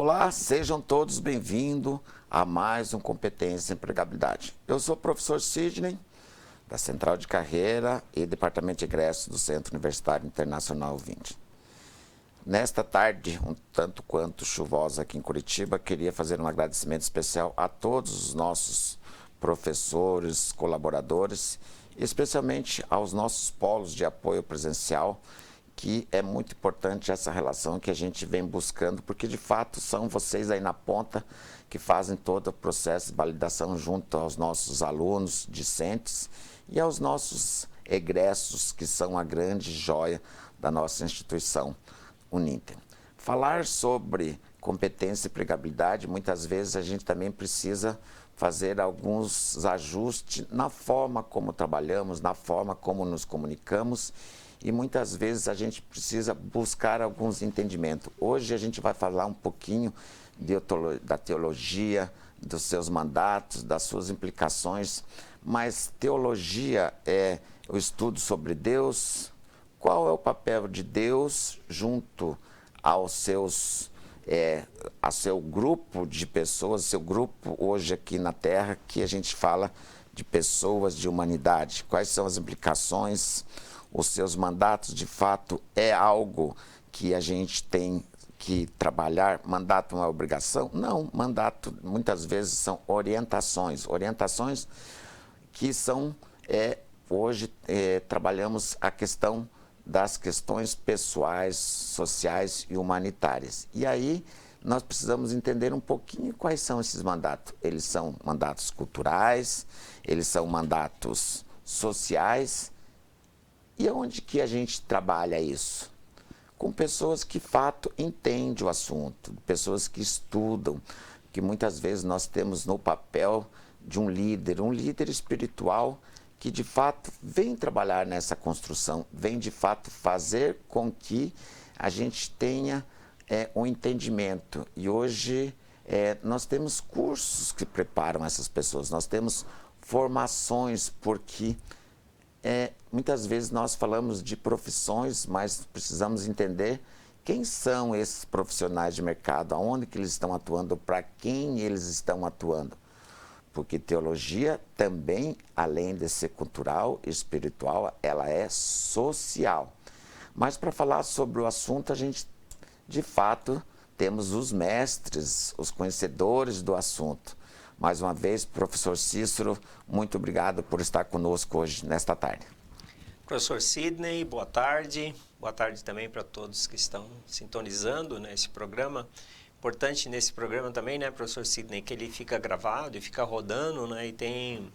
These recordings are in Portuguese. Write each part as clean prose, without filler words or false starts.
Olá, sejam todos bem-vindos a mais um Competência em Empregabilidade. Eu sou o professor Sidney, da Central de Carreira e Departamento de Egressos do Centro Universitário Internacional 20. Nesta tarde, um tanto quanto chuvosa aqui em Curitiba, queria fazer um agradecimento especial a todos os nossos professores, colaboradores, especialmente aos nossos polos de apoio presencial, que é muito importante essa relação que a gente vem buscando, porque de fato são vocês aí na ponta que fazem todo o processo de validação junto aos nossos alunos, discentes e aos nossos egressos, que são a grande joia da nossa instituição Uninter. Falar sobre competência e empregabilidade, muitas vezes a gente também precisa fazer alguns ajustes na forma como trabalhamos, na forma como nos comunicamos, e muitas vezes a gente precisa buscar alguns entendimentos. Hoje a gente vai falar um pouquinho da teologia, dos seus mandatos, das suas implicações, mas teologia é o estudo sobre Deus. Qual é o papel de Deus junto aos seus, a seu grupo de pessoas, seu grupo hoje aqui na Terra, que a gente fala de pessoas, de humanidade? Quais são as implicações? Os seus mandatos, de fato, é algo que a gente tem que trabalhar. Mandato não é obrigação? Não, mandato muitas vezes são orientações. Orientações que são, hoje, trabalhamos a questão das questões pessoais, sociais e humanitárias. E aí nós precisamos entender um pouquinho quais são esses mandatos. Eles são mandatos culturais, eles são mandatos sociais. E onde que a gente trabalha isso? Com pessoas que, de fato, entendem o assunto, pessoas que estudam, que muitas vezes nós temos no papel de um líder espiritual que, de fato, vem trabalhar nessa construção, vem, de fato, fazer com que a gente tenha um entendimento. E hoje nós temos cursos que preparam essas pessoas, nós temos formações, porque muitas vezes nós falamos de profissões, mas precisamos entender quem são esses profissionais de mercado, aonde que eles estão atuando, para quem eles estão atuando. Porque teologia também, além de ser cultural e espiritual, ela é social. Mas para falar sobre o assunto, a gente, de fato, temos os mestres, os conhecedores do assunto. Mais uma vez, professor Cícero, muito obrigado por estar conosco hoje, nesta tarde. Professor Sidney, boa tarde. Boa tarde também para todos que estão sintonizando esse programa. Importante nesse programa também, né, professor Sidney, que ele fica gravado e fica rodando, né, e tem,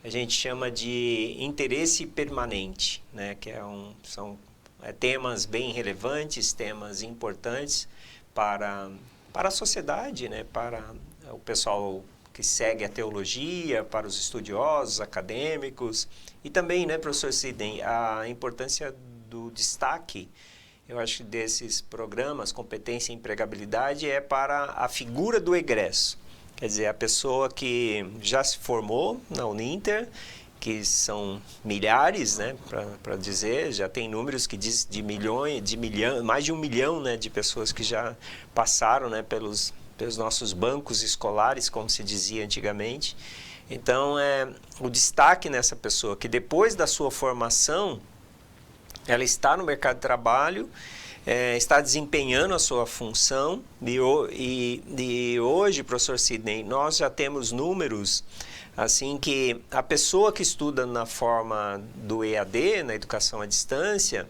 a gente chama de interesse permanente, né, que são temas bem relevantes, temas importantes para a sociedade, né, para o pessoal que segue a teologia, para os estudiosos, acadêmicos, e também, né, professor Sidney, a importância do destaque, eu acho, desses programas, competência e empregabilidade, é para a figura do egresso. Quer dizer, a pessoa que já se formou na Uninter, que são milhares, né, para dizer, já tem números que diz de milhões, mais de 1 milhão, né, de pessoas que já passaram, né, pelos nossos bancos escolares, como se dizia antigamente. Então, o destaque nessa pessoa, que depois da sua formação, ela está no mercado de trabalho, está desempenhando a sua função, e hoje, professor Sidney, nós já temos números, assim, que a pessoa que estuda na forma do EAD, na educação à distância,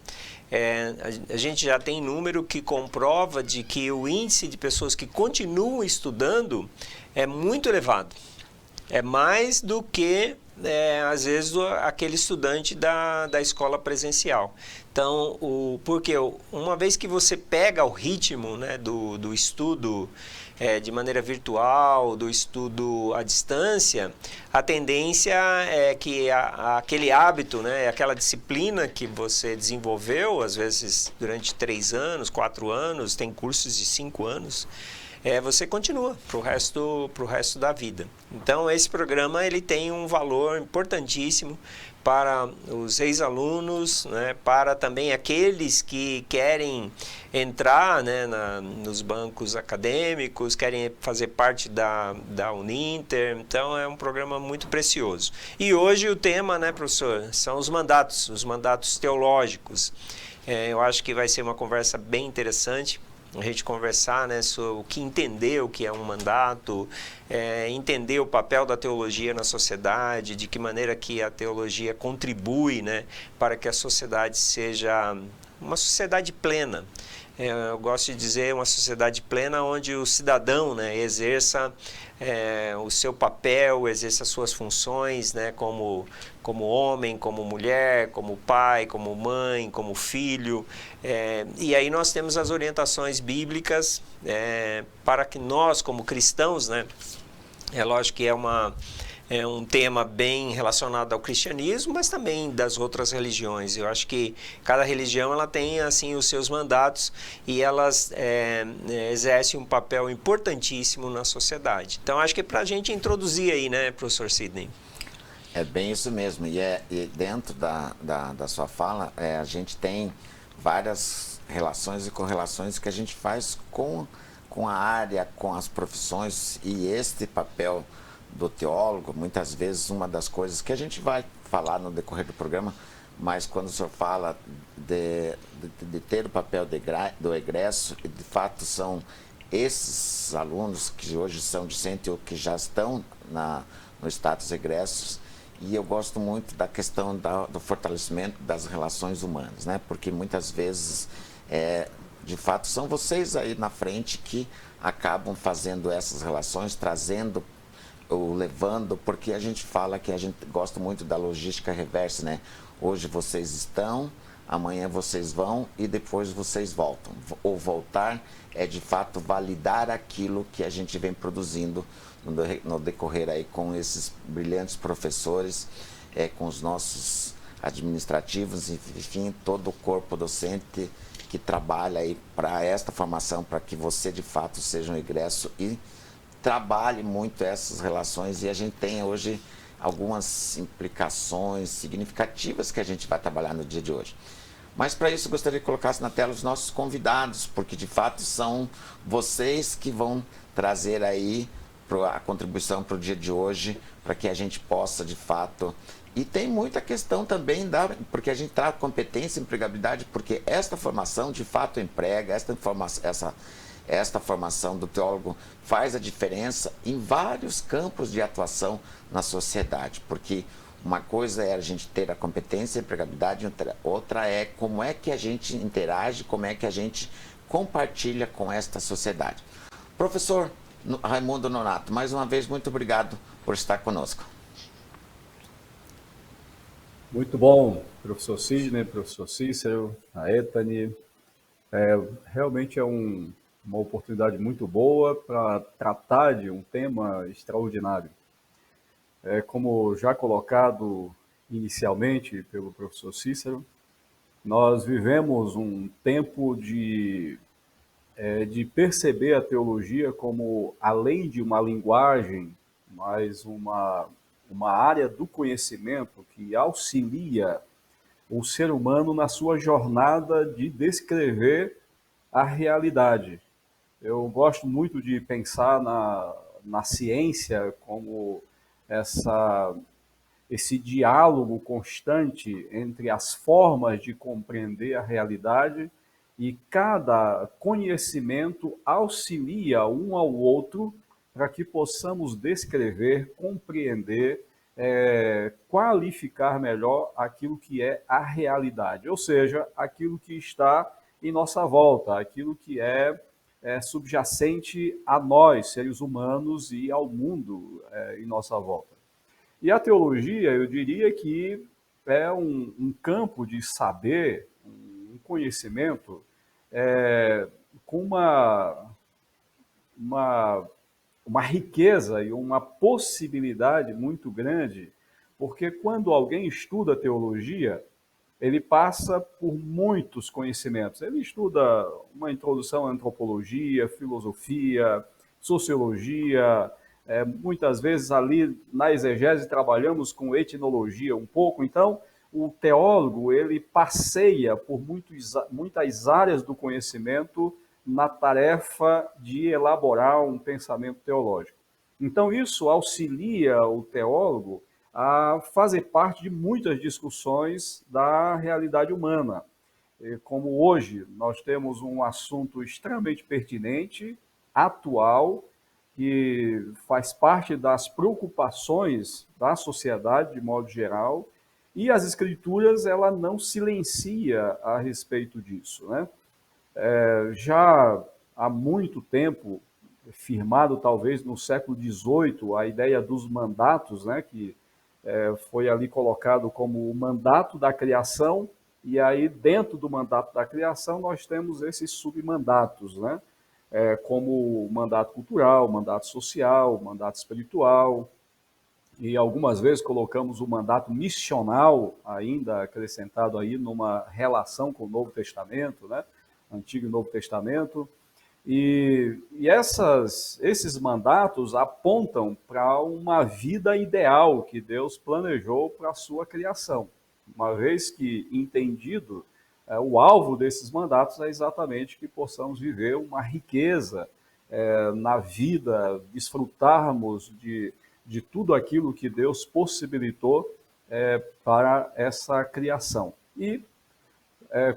a gente já tem número que comprova de que o índice de pessoas que continuam estudando é muito elevado. É mais do que, às vezes, aquele estudante da escola presencial. Então, porque uma vez que você pega o ritmo, né, do estudo de maneira virtual, do estudo à distância, a tendência é que aquele hábito, né, aquela disciplina que você desenvolveu, às vezes durante 3 anos, 4 anos, tem cursos de 5 anos, você continua para o resto da vida. Então, esse programa ele tem um valor importantíssimo para os ex-alunos, né, para também aqueles que querem entrar, né, nos bancos acadêmicos, querem fazer parte da Uninter. Então, é um programa muito precioso. E hoje o tema, né, professor, são os mandatos teológicos. Eu acho que vai ser uma conversa bem interessante, a gente conversar, né, sobre o que entender o que é um mandato, entender o papel da teologia na sociedade, de que maneira que a teologia contribui, né, para que a sociedade seja uma sociedade plena. Eu gosto de dizer uma sociedade plena onde o cidadão, né, exerça o seu papel, exerça as suas funções, né, como homem, como mulher, como pai, como mãe, como filho. E aí nós temos as orientações bíblicas para que nós, como cristãos, né, é lógico que é um tema bem relacionado ao cristianismo, mas também das outras religiões. Eu acho que cada religião ela tem assim os seus mandatos e elas exercem um papel importantíssimo na sociedade. Então, acho que é para a gente introduzir aí, né, professor Sidney? É bem isso mesmo. E dentro da sua fala, a gente tem várias relações e correlações que a gente faz com a área, com as profissões, e este papel do teólogo, muitas vezes uma das coisas que a gente vai falar no decorrer do programa, mas quando o senhor fala de ter o papel do egresso, e de fato são esses alunos que hoje são discentes ou que já estão no status egressos. E eu gosto muito da questão do fortalecimento das relações humanas, né? Porque muitas vezes, de fato, são vocês aí na frente que acabam fazendo essas relações, trazendo ou levando, porque a gente fala que a gente gosta muito da logística reversa, né? Hoje vocês estão, amanhã vocês vão e depois vocês voltam. O voltar é, de fato, validar aquilo que a gente vem produzindo no decorrer aí com esses brilhantes professores, com os nossos administrativos, enfim, todo o corpo docente que trabalha aí para esta formação, para que você, de fato, seja um egresso e trabalhe muito essas relações, e a gente tem hoje algumas implicações significativas que a gente vai trabalhar no dia de hoje. Mas para isso eu gostaria que colocasse na tela os nossos convidados, porque de fato são vocês que vão trazer aí a contribuição para o dia de hoje, para que a gente possa de fato... E tem muita questão também, porque a gente traz competência e empregabilidade, porque esta formação de fato emprega, esta formação do teólogo faz a diferença em vários campos de atuação na sociedade, porque uma coisa é a gente ter a competência e a empregabilidade, outra é como é que a gente interage, como é que a gente compartilha com esta sociedade. Professor Raimundo Nonato, mais uma vez, muito obrigado por estar conosco. Muito bom, professor Sidney, professor Cícero, a Ethani. Realmente é uma oportunidade muito boa para tratar de um tema extraordinário. Como já colocado inicialmente pelo professor Cícero, nós vivemos um tempo de perceber a teologia como, além de uma linguagem, mas uma área do conhecimento que auxilia o ser humano na sua jornada de descrever a realidade. Eu gosto muito de pensar na ciência como esse diálogo constante entre as formas de compreender a realidade, e cada conhecimento auxilia um ao outro para que possamos descrever, compreender, qualificar melhor aquilo que é a realidade, ou seja, aquilo que está em nossa volta, aquilo que é subjacente a nós, seres humanos, e ao mundo em nossa volta. E a teologia, eu diria que é um campo de saber, um conhecimento com uma riqueza e uma possibilidade muito grande, porque quando alguém estuda teologia, ele passa por muitos conhecimentos. Ele estuda uma introdução à antropologia, filosofia, sociologia, muitas vezes ali na exegese trabalhamos com etnologia um pouco, então o teólogo ele passeia por muitas áreas do conhecimento na tarefa de elaborar um pensamento teológico. Então isso auxilia o teólogo a fazer parte de muitas discussões da realidade humana. Como hoje nós temos um assunto extremamente pertinente, atual, que faz parte das preocupações da sociedade de modo geral, e as escrituras ela não silencia a respeito disso, né? Já há muito tempo, firmado talvez no século XVIII, a ideia dos mandatos, né, que foi ali colocado como o mandato da criação, e aí dentro do mandato da criação nós temos esses submandatos, né, como o mandato cultural, o mandato social, o mandato espiritual, e algumas vezes colocamos o mandato missional ainda acrescentado aí numa relação com o Novo Testamento, né? Antigo e Novo Testamento. Esses mandatos apontam para uma vida ideal que Deus planejou para a sua criação. Uma vez que entendido, o alvo desses mandatos é exatamente que possamos viver uma riqueza na vida, desfrutarmos de tudo aquilo que Deus possibilitou para essa criação. E,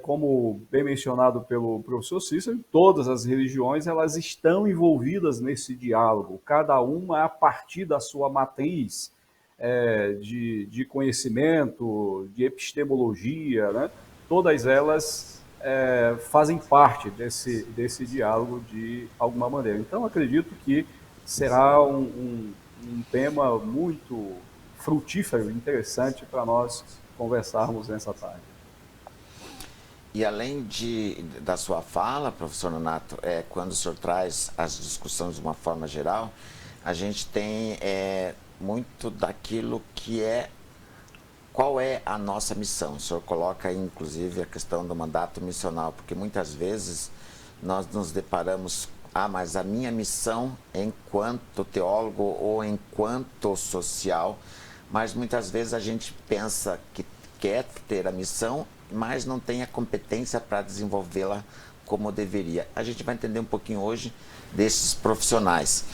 como bem mencionado pelo professor Cícero, todas as religiões elas estão envolvidas nesse diálogo, cada uma a partir da sua matriz de conhecimento, de epistemologia, né? Todas elas fazem parte desse diálogo de alguma maneira. Então, acredito que será um tema muito frutífero, interessante para nós conversarmos nessa tarde. E além da sua fala, professor Nonato, quando o senhor traz as discussões de uma forma geral, a gente tem muito daquilo que qual é a nossa missão. O senhor coloca aí, inclusive, a questão do mandato missional, porque muitas vezes nós nos deparamos, mas a minha missão enquanto teólogo ou enquanto social, mas muitas vezes a gente pensa que quer ter a missão, mas não tem a competência para desenvolvê-la como deveria. A gente vai entender um pouquinho hoje desses profissionais.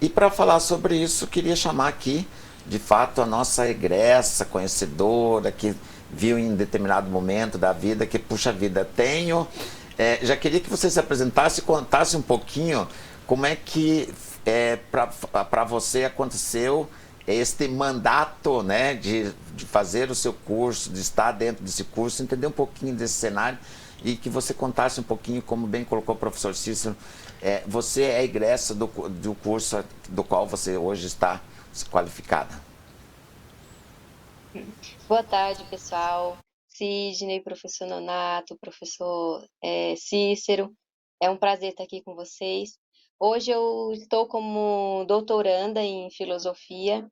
E para falar sobre isso, queria chamar aqui, de fato, a nossa egressa, conhecedora, que viu em determinado momento da vida, que, puxa vida, já queria que você se apresentasse e contasse um pouquinho como é que para você aconteceu este mandato, né, de fazer o seu curso, de estar dentro desse curso, entender um pouquinho desse cenário e que você contasse um pouquinho, como bem colocou o professor Cícero, você é egressa do curso do qual você hoje está qualificada. Boa tarde, pessoal. Sidney, professor Nonato, professor Cícero. É um prazer estar aqui com vocês. Hoje eu estou como doutoranda em filosofia.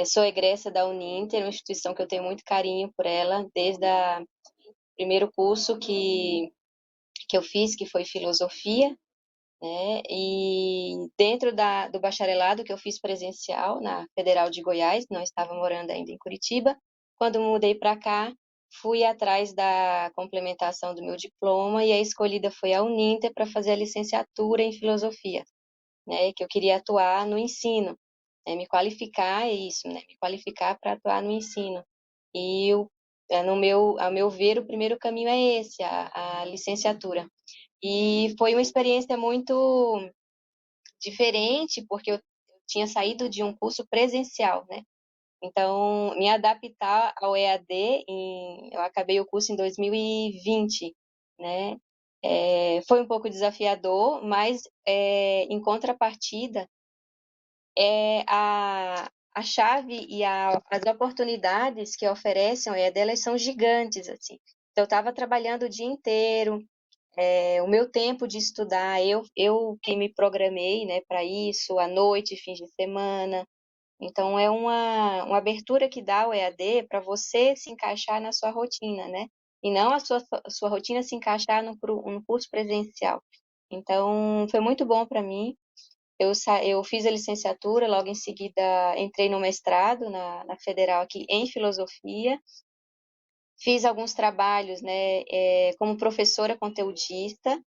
Sou egressa da Uninter, uma instituição que eu tenho muito carinho por ela, desde o primeiro curso que eu fiz, que foi filosofia, né? E dentro do bacharelado que eu fiz presencial na Federal de Goiás, não estava morando ainda em Curitiba, quando mudei para cá, fui atrás da complementação do meu diploma e a escolhida foi a Uninter para fazer a licenciatura em filosofia, né? Que eu queria atuar no ensino, né? Me qualificar, é isso, né? Me qualificar para atuar no ensino. E ao meu ver, o primeiro caminho é esse, a licenciatura. E foi uma experiência muito diferente, porque eu tinha saído de um curso presencial, né? Então, me adaptar ao EAD, eu acabei o curso em 2020, né? Foi um pouco desafiador, mas em contrapartida, a chave e as oportunidades que oferecem o EAD, elas são gigantes, assim. Então, eu estava trabalhando o dia inteiro, o meu tempo de estudar, eu que me programei, né, para isso, à noite, fins de semana. Então, é uma abertura que dá o EAD para você se encaixar na sua rotina, né? E não a sua rotina se encaixar no curso presencial. Então, foi muito bom para mim. Eu fiz a licenciatura, logo em seguida entrei no mestrado na Federal aqui em Filosofia. Fiz alguns trabalhos, né, como professora conteudista,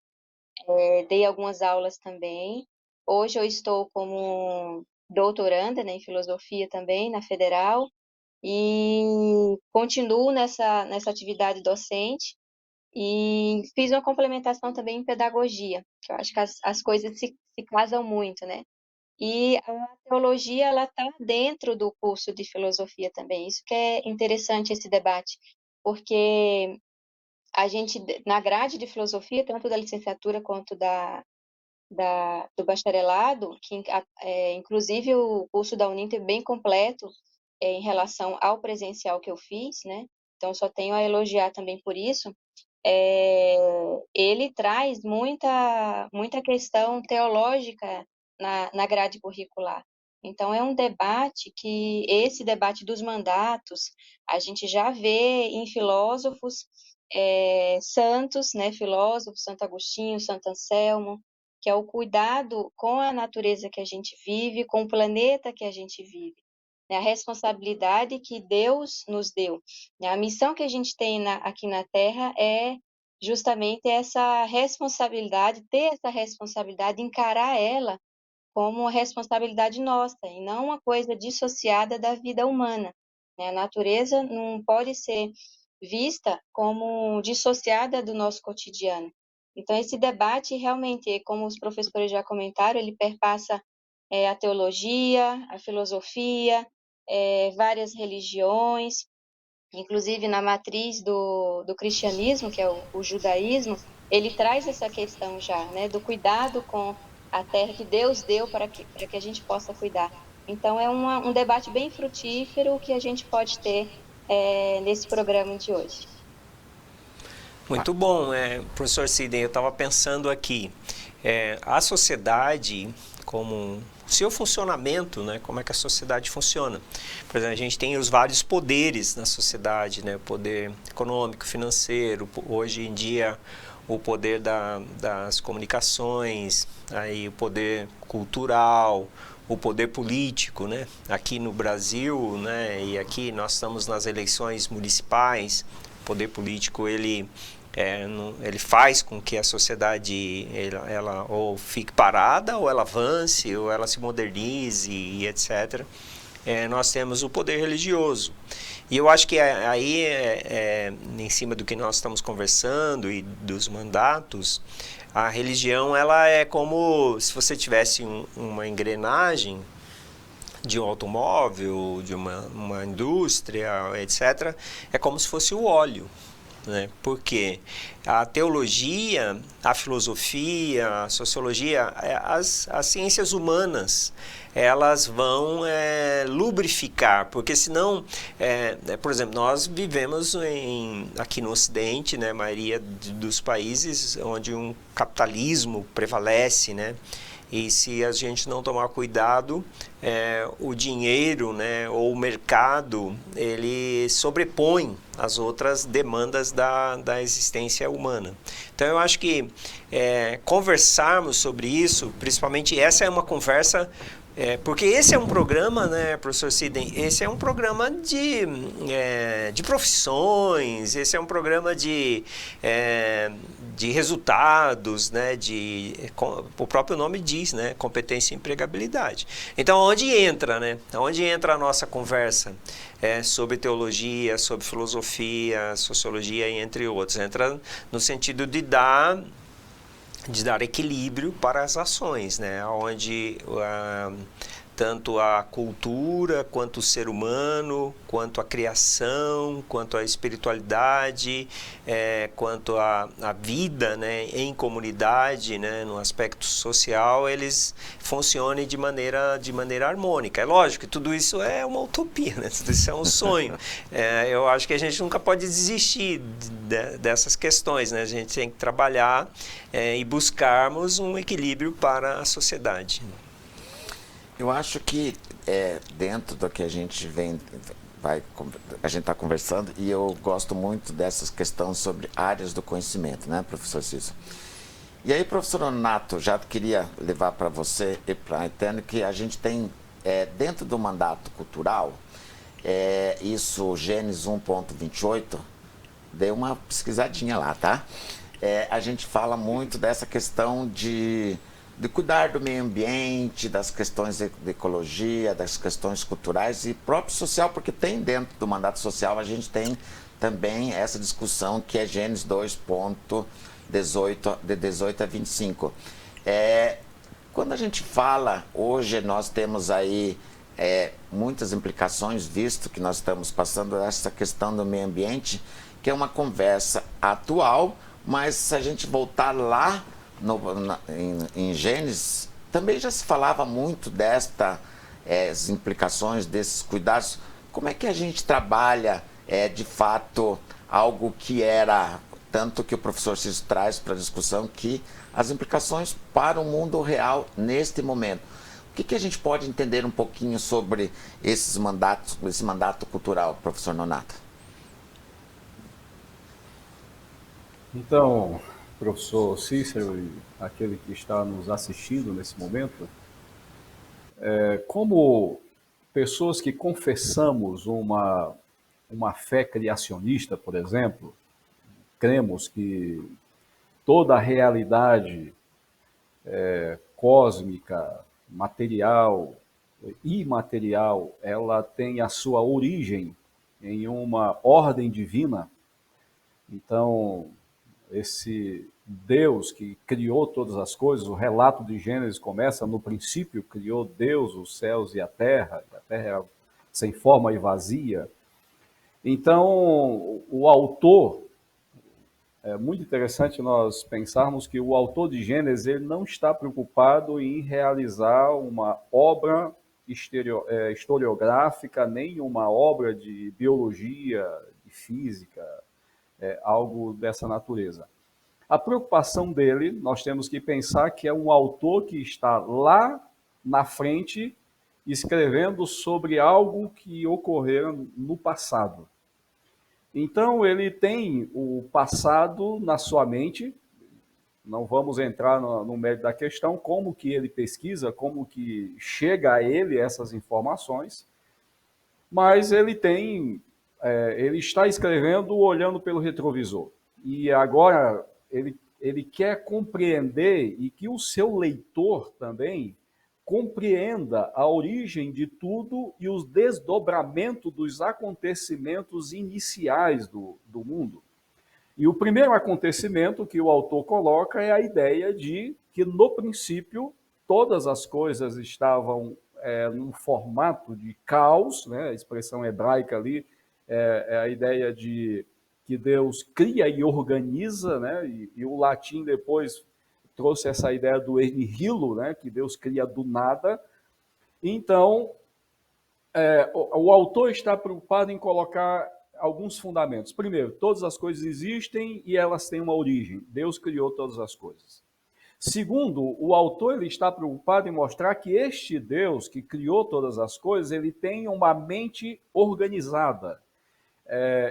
dei algumas aulas também. Hoje eu estou como doutoranda, né, em filosofia também, na Federal, e continuo nessa atividade docente e fiz uma complementação também em pedagogia, que eu acho que as coisas se casam muito, né? E a teologia, ela está dentro do curso de filosofia também. Isso que é interessante esse debate, porque a gente, na grade de filosofia, tanto da licenciatura quanto do bacharelado, que inclusive o curso da Uninter é bem completo em relação ao presencial que eu fiz, né? Então, só tenho a elogiar também por isso. Ele traz muita questão teológica na grade curricular. Então, é um debate esse debate dos mandatos, a gente já vê em filósofos santos, né, filósofos, Santo Agostinho, Santo Anselmo, que é o cuidado com a natureza que a gente vive, com o planeta que a gente vive, né, a responsabilidade que Deus nos deu, né, a missão que a gente tem aqui na Terra é justamente essa responsabilidade, ter essa responsabilidade, encarar ela como uma responsabilidade nossa e não uma coisa dissociada da vida humana, né? A natureza não pode ser vista como dissociada do nosso cotidiano. Então, esse debate realmente, como os professores já comentaram, ele perpassa a teologia, a filosofia, várias religiões, inclusive na matriz do cristianismo, que é o judaísmo, ele traz essa questão já, né, do cuidado com a terra que Deus deu para que a gente possa cuidar. Então, é um debate bem frutífero que a gente pode ter nesse programa de hoje. Muito bom, professor Sidney, eu estava pensando aqui, a sociedade como o seu funcionamento, né, como é que a sociedade funciona. Por exemplo, a gente tem os vários poderes na sociedade, né, o poder econômico, financeiro, hoje em dia o poder das comunicações, aí o poder cultural, o poder político, né? Aqui no Brasil, né, e aqui nós estamos nas eleições municipais, o poder político ele faz com que a sociedade ela ou fique parada, ou ela avance, ou ela se modernize, e etc. Nós temos o poder religioso. E eu acho que aí, em cima do que nós estamos conversando e dos mandatos, a religião ela é como se você tivesse uma engrenagem de um automóvel, de uma indústria, etc. É como se fosse o óleo. Né? Porque a teologia, a filosofia, a sociologia, as ciências humanas, elas vão lubrificar, porque senão, por exemplo, nós vivemos aqui no Ocidente, né, a maioria dos países onde um capitalismo prevalece, né? E se a gente não tomar cuidado, o dinheiro, né, ou o mercado, ele sobrepõe as outras demandas da existência humana. Então, eu acho que conversarmos sobre isso, principalmente essa é uma conversa, porque esse é um programa, né, professor Sidney, esse é um programa de profissões, esse é um programa de resultados, né, o próprio nome diz, né, competência e empregabilidade. Então, onde entra, né, onde entra a nossa conversa sobre teologia, sobre filosofia, sociologia e entre outros? Entra no sentido de dar equilíbrio para as ações, né, onde tanto a cultura, quanto o ser humano, quanto a criação, quanto a espiritualidade, quanto a vida, né, em comunidade, né, no aspecto social, eles funcionem de maneira harmônica. É lógico que tudo isso é uma utopia, né? Tudo isso é um sonho. Eu acho que a gente nunca pode desistir dessas questões, né? A gente tem que trabalhar e buscarmos um equilíbrio para a sociedade. Eu acho que dentro do que a gente a gente está conversando, e eu gosto muito dessas questões sobre áreas do conhecimento, né, professor Cícero? E aí, professor Nonato, já queria levar para você e para a Etânia que a gente tem, dentro do mandato cultural, isso, Gênesis 1.28, dei uma pesquisadinha lá, tá? A gente fala muito dessa questão de cuidar do meio ambiente, das questões de ecologia, das questões culturais e próprio social, porque tem dentro do mandato social, a gente tem também essa discussão que é Gênesis 2.18, de 18 a 25. Quando a gente fala, hoje nós temos aí muitas implicações, visto que nós estamos passando essa questão do meio ambiente, que é uma conversa atual, mas se a gente voltar lá em Gênesis, também já se falava muito as implicações desses cuidados. Como é que a gente trabalha, de fato, algo que era, tanto que o professor Cícero traz para a discussão, que as implicações para o mundo real neste momento. O que a gente pode entender um pouquinho sobre esse mandato cultural, professor Nonato? Então, professor Cícero e aquele que está nos assistindo nesse momento, como pessoas que confessamos uma fé criacionista, por exemplo, cremos que toda a realidade cósmica, material, imaterial, ela tem a sua origem em uma ordem divina. Então, esse Deus que criou todas as coisas, o relato de Gênesis começa: no princípio criou Deus os céus e a terra era sem forma e vazia. Então, o autor, é muito interessante nós pensarmos que o autor de Gênesis ele não está preocupado em realizar uma obra historiográfica, nem uma obra de biologia, de física, algo dessa natureza. A preocupação dele, nós temos que pensar que é um autor que está lá na frente escrevendo sobre algo que ocorreu no passado. Então, ele tem o passado na sua mente. Não vamos entrar no mérito da questão, como que ele pesquisa, como que chega a ele essas informações, mas ele está escrevendo olhando pelo retrovisor. E agora ele quer compreender e que o seu leitor também compreenda a origem de tudo e os desdobramentos dos acontecimentos iniciais do mundo. E o primeiro acontecimento que o autor coloca é a ideia de que, no princípio, todas as coisas estavam num formato de caos, né? A expressão hebraica ali é a ideia de que Deus cria e organiza, né? E o latim depois trouxe essa ideia do ex nihilo, né? Que Deus cria do nada. Então, o autor está preocupado em colocar alguns fundamentos. Primeiro, todas as coisas existem e elas têm uma origem. Deus criou todas as coisas. Segundo, o autor ele está preocupado em mostrar que este Deus que criou todas as coisas, ele tem uma mente organizada.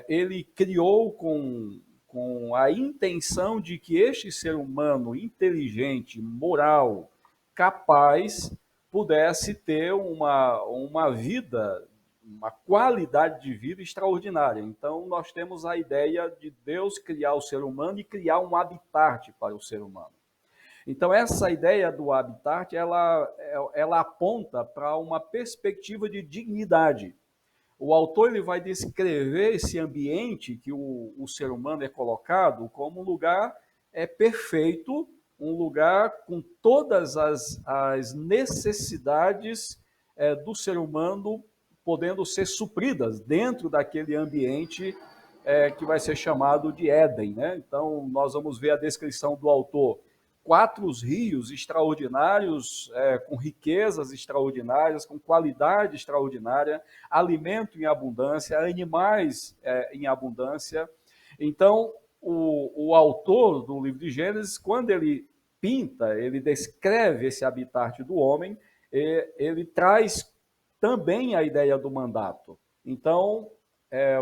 Ele criou com a intenção de que este ser humano inteligente, moral, capaz, pudesse ter uma vida, uma qualidade de vida extraordinária. Então, nós temos a ideia de Deus criar o ser humano e criar um habitat para o ser humano. Então, essa ideia do habitat, ela aponta para uma perspectiva de dignidade. O autor ele vai descrever esse ambiente que o ser humano é colocado como um lugar perfeito, um lugar com todas as necessidades do ser humano podendo ser supridas dentro daquele ambiente que vai ser chamado de Éden, né? Então, nós vamos ver a descrição do autor: 4 rios extraordinários, com riquezas extraordinárias, com qualidade extraordinária, alimento em abundância, animais em abundância. Então, o autor do livro de Gênesis, quando ele pinta, ele descreve esse habitat do homem, ele traz também a ideia do mandato. Então,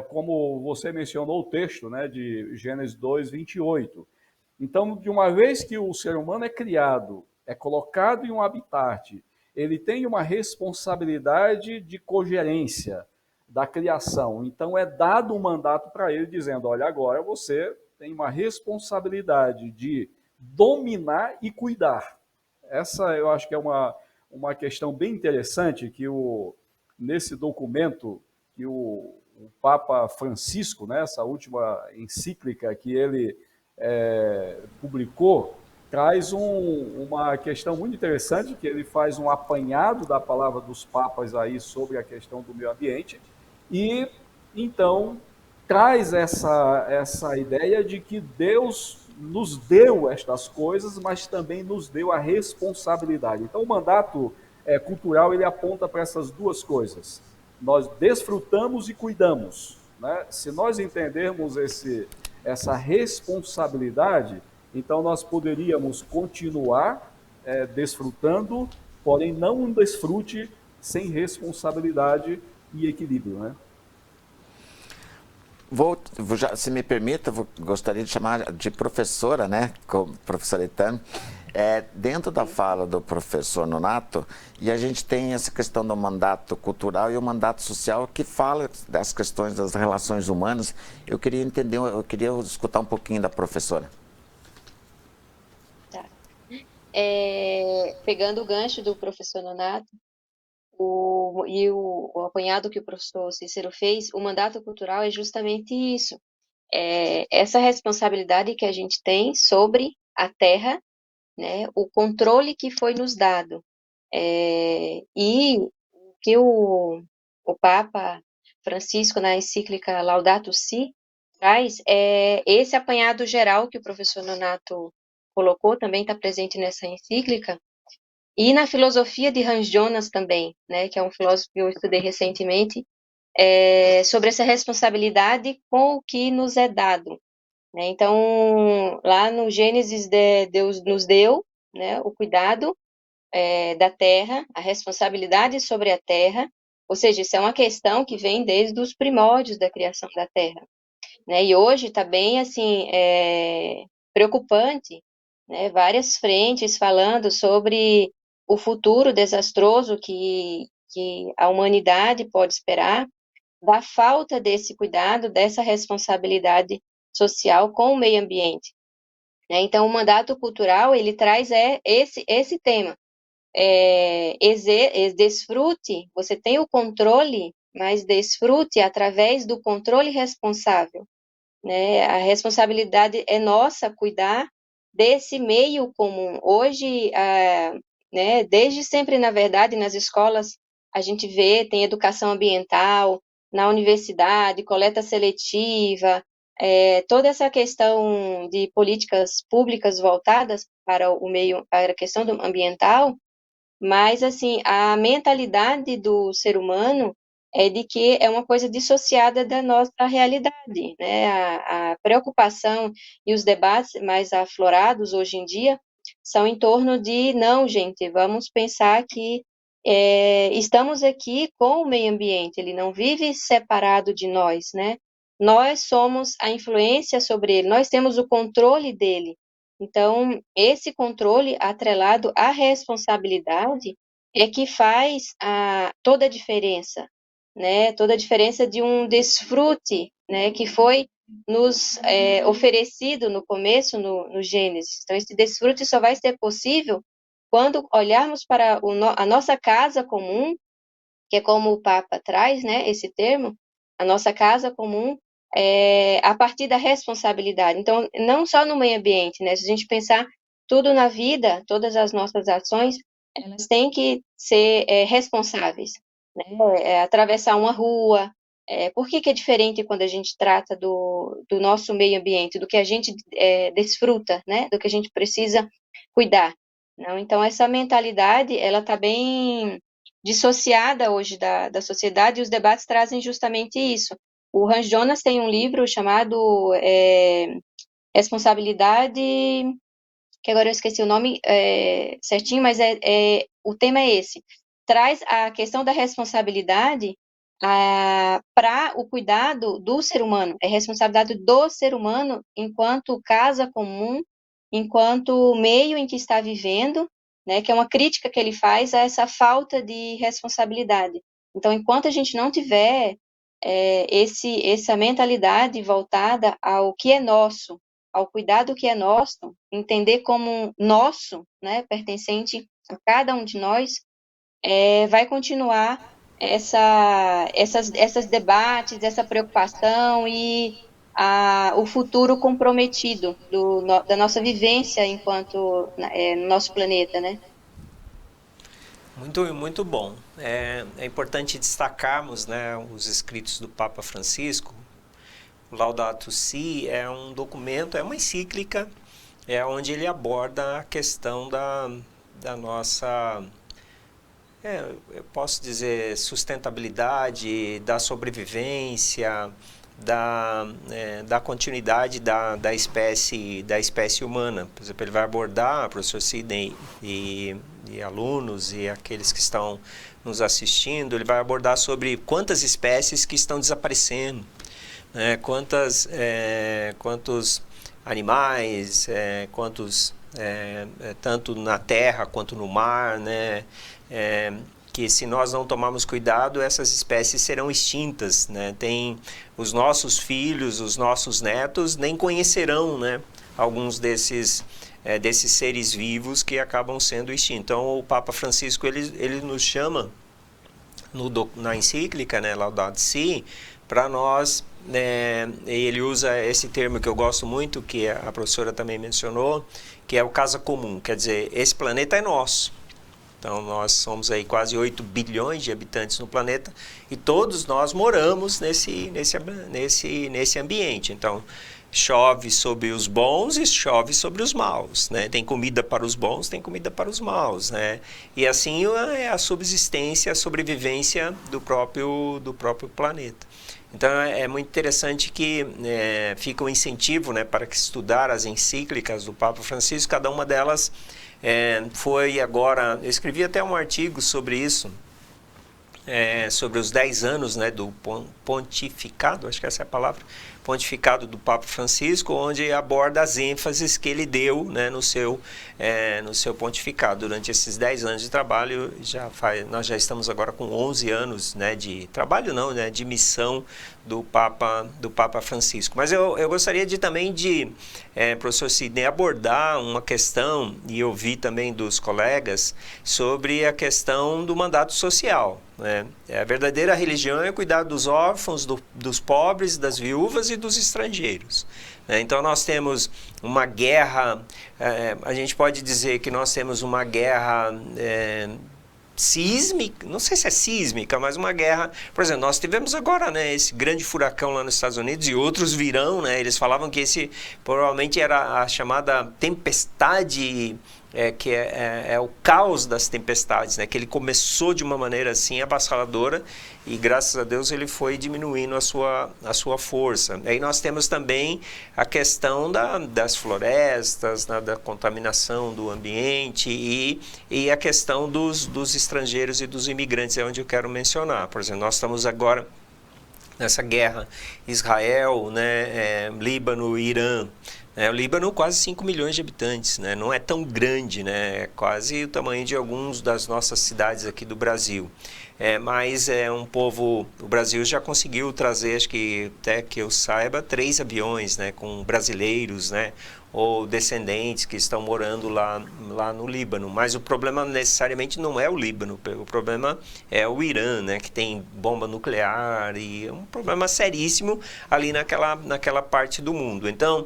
como você mencionou o texto, né, de Gênesis 2, 28. Então, de uma vez que o ser humano é criado, é colocado em um habitat, ele tem uma responsabilidade de cogerência da criação. Então, é dado um mandato para ele, dizendo: olha, agora você tem uma responsabilidade de dominar e cuidar. Essa eu acho que é uma questão bem interessante que nesse documento que o Papa Francisco, né, essa última encíclica que ele publicou, traz uma questão muito interessante, que ele faz um apanhado da palavra dos papas aí sobre a questão do meio ambiente, e então traz essa ideia de que Deus nos deu estas coisas, mas também nos deu a responsabilidade. Então, o mandato cultural, ele aponta para essas duas coisas. Nós desfrutamos e cuidamos, né? Se nós entendermos essa responsabilidade, então nós poderíamos continuar desfrutando, porém não um desfrute sem responsabilidade e equilíbrio, né? Se me permita, gostaria de chamar de professora, né, como professora Etane, dentro da fala do professor Nonato, e a gente tem essa questão do mandato cultural e o mandato social, que fala das questões das relações humanas. Eu queria entender, eu queria escutar um pouquinho da professora. Tá. Pegando o gancho do professor Nonato, o apanhado que o professor Cícero fez, o mandato cultural é justamente isso. Essa responsabilidade que a gente tem sobre a terra, né, o controle que foi nos dado. E que o Papa Francisco, na encíclica Laudato Si, traz esse apanhado geral que o professor Nonato colocou, também está presente nessa encíclica, e na filosofia de Hans Jonas também, né, que é um filósofo que eu estudei recentemente, sobre essa responsabilidade com o que nos é dado, né? Então, lá no Gênesis, Deus nos deu, né, o cuidado da terra, a responsabilidade sobre a terra, ou seja, isso é uma questão que vem desde os primórdios da criação da terra, né? E hoje está bem, assim, preocupante, né? Várias frentes falando sobre o futuro desastroso que a humanidade pode esperar, da falta desse cuidado, dessa responsabilidade social com o meio ambiente, né? Então, o mandato cultural, ele traz esse tema. Desfrute, você tem o controle, mas desfrute através do controle responsável, né? A responsabilidade é nossa cuidar desse meio comum. Hoje, né, desde sempre, na verdade, nas escolas a gente vê, tem educação ambiental, na universidade, coleta seletiva, toda essa questão de políticas públicas voltadas para o meio, para a questão ambiental, mas, assim, a mentalidade do ser humano é de que é uma coisa dissociada da nossa realidade, né? A preocupação e os debates mais aflorados hoje em dia são em torno de, não, gente, vamos pensar que estamos aqui com o meio ambiente, ele não vive separado de nós, né? Nós somos a influência sobre ele, nós temos o controle dele. Então, esse controle atrelado à responsabilidade é que faz toda a diferença, né? Toda a diferença de um desfrute, né? Que foi nos oferecido no começo, no Gênesis. Então, esse desfrute só vai ser possível quando olharmos para a nossa casa comum, que é como o Papa traz, né? Esse termo, a nossa casa comum, a partir da responsabilidade. Então, não só no meio ambiente, né? Se a gente pensar tudo na vida, todas as nossas ações, elas têm que ser responsáveis, né? Atravessar uma rua. Por que é diferente quando a gente trata do nosso meio ambiente, do que a gente desfruta, né? Do que a gente precisa cuidar? Não? Então, essa mentalidade, ela está bem dissociada hoje da sociedade, e os debates trazem justamente isso. O Hans Jonas tem um livro chamado Responsabilidade que agora eu esqueci o nome certinho, mas o tema é esse. Traz a questão da responsabilidade para o cuidado do ser humano. É responsabilidade do ser humano enquanto casa comum, enquanto meio em que está vivendo, né, que é uma crítica que ele faz a essa falta de responsabilidade. Então, enquanto a gente não tiver essa mentalidade voltada ao que é nosso, ao cuidado que é nosso, entender como nosso, né, pertencente a cada um de nós, vai continuar essas debates, essa preocupação e o futuro comprometido da nossa vivência enquanto no nosso planeta, né? Muito, muito bom. É importante destacarmos, né, os escritos do Papa Francisco. O Laudato Si é um documento, é uma encíclica, onde ele aborda a questão da nossa, eu posso dizer, sustentabilidade, da sobrevivência, da continuidade da espécie humana. Por exemplo, ele vai abordar, professor Sidney e alunos e aqueles que estão nos assistindo, ele vai abordar sobre quantas espécies que estão desaparecendo, né? Quantos animais, tanto na terra quanto no mar, né? Que se nós não tomarmos cuidado, essas espécies serão extintas, né? Tem os nossos filhos, os nossos netos nem conhecerão, né, alguns desses seres vivos que acabam sendo extintos. Então, o Papa Francisco ele nos chama na encíclica, né, Laudato Si, para nós, ele usa esse termo que eu gosto muito, que a professora também mencionou, que é o casa comum. Quer dizer, esse planeta é nosso. Então, nós somos aí quase 8 bilhões de habitantes no planeta e todos nós moramos nesse ambiente. Então, chove sobre os bons e chove sobre os maus, né? Tem comida para os bons, tem comida para os maus, né? E assim é a subsistência, a sobrevivência do próprio planeta. Então, é muito interessante que fica um incentivo, né, para que estudar as encíclicas do Papa Francisco. Cada uma delas foi agora... Eu escrevi até um artigo sobre isso, sobre os 10 anos, né, do pontificado, acho que essa é a palavra, pontificado do Papa Francisco, onde aborda as ênfases que ele deu, né, no seu pontificado. Durante esses 10 anos de trabalho, nós já estamos agora com 11 anos, né, de trabalho, não, né, de missão do Papa Francisco. Mas eu gostaria também de, professor Sidney, abordar uma questão, e ouvir também dos colegas, sobre a questão do mandato social, né? A verdadeira religião é cuidar dos órfãos, dos pobres, das viúvas e dos estrangeiros. Então, nós temos uma guerra, a gente pode dizer que nós temos uma guerra sísmica, não sei se é sísmica, mas uma guerra. Por exemplo, nós tivemos agora, né, esse grande furacão lá nos Estados Unidos, e outros virão, né? Eles falavam que esse provavelmente era a chamada tempestade, que é o caos das tempestades, né? Que ele começou de uma maneira assim avassaladora e graças a Deus ele foi diminuindo a sua força. Aí nós temos também a questão das florestas, da contaminação do ambiente e a questão dos estrangeiros e dos imigrantes, é onde eu quero mencionar. Por exemplo, nós estamos agora nessa guerra Israel, né, Líbano, Irã. O Líbano, quase 5 milhões de habitantes, né? Não é tão grande, né? É quase o tamanho de algumas das nossas cidades aqui do Brasil. Mas é um povo... O Brasil já conseguiu trazer, acho que até que eu saiba, 3 aviões, né? Com brasileiros, né? Ou descendentes que estão morando lá no Líbano. Mas o problema necessariamente não é o Líbano, o problema é o Irã, né? Que tem bomba nuclear e é um problema seríssimo ali naquela parte do mundo. Então,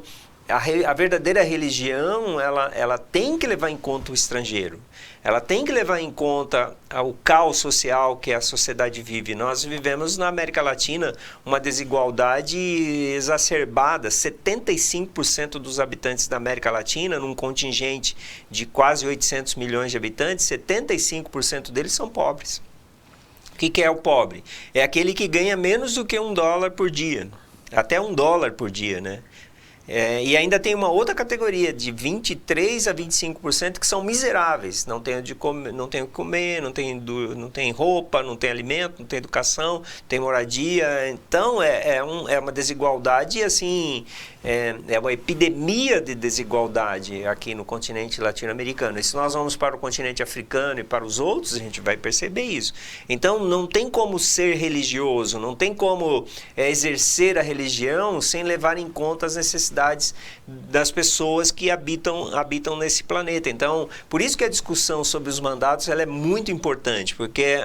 a verdadeira religião, ela tem que levar em conta o estrangeiro. Ela tem que levar em conta o caos social que a sociedade vive. Nós vivemos na América Latina uma desigualdade exacerbada. 75% dos habitantes da América Latina, num contingente de quase 800 milhões de habitantes, 75% deles são pobres. O que é o pobre? É aquele que ganha menos do que $1 por dia. Até $1 por dia, né? E ainda tem uma outra categoria de 23 a 25% que são miseráveis, não tem de comer, não tem o que comer, não tem roupa, não tem alimento, não tem educação, não tem moradia. Então é uma desigualdade assim, é uma epidemia de desigualdade aqui no continente latino-americano. E se nós vamos para o continente africano e para os outros, a gente vai perceber isso. Então não tem como ser religioso, não tem como exercer a religião sem levar em conta as necessidades das pessoas que habitam nesse planeta. Então, por isso que a discussão sobre os mandatos ela é muito importante, porque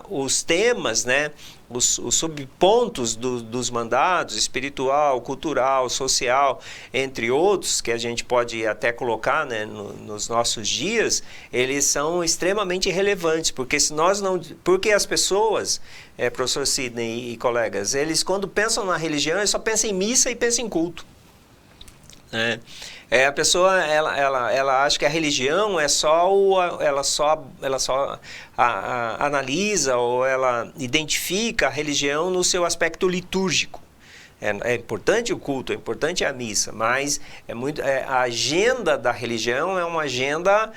os temas, né, os subpontos dos mandatos, espiritual, cultural, social, entre outros, que a gente pode até colocar, né, nos nossos dias, eles são extremamente relevantes, porque se nós não... Porque as pessoas, professor Sidney e colegas, eles quando pensam na religião, eles só pensam em missa e pensam em culto. A pessoa ela acha que a religião é ela só analisa ou ela identifica a religião no seu aspecto litúrgico. É importante o culto, é importante a missa, mas a agenda da religião é uma agenda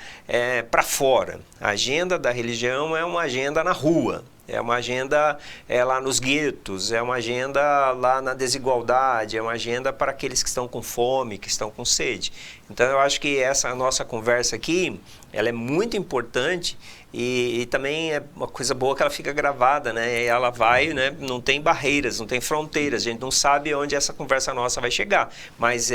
para fora. A agenda da religião é uma agenda na rua. É uma agenda lá nos guetos, é uma agenda lá na desigualdade, é uma agenda para aqueles que estão com fome, que estão com sede. Então eu acho que essa nossa conversa aqui, ela é muito importante e também é uma coisa boa que ela fica gravada, né? E ela vai, né? Não tem barreiras, não tem fronteiras, a gente não sabe onde essa conversa nossa vai chegar, mas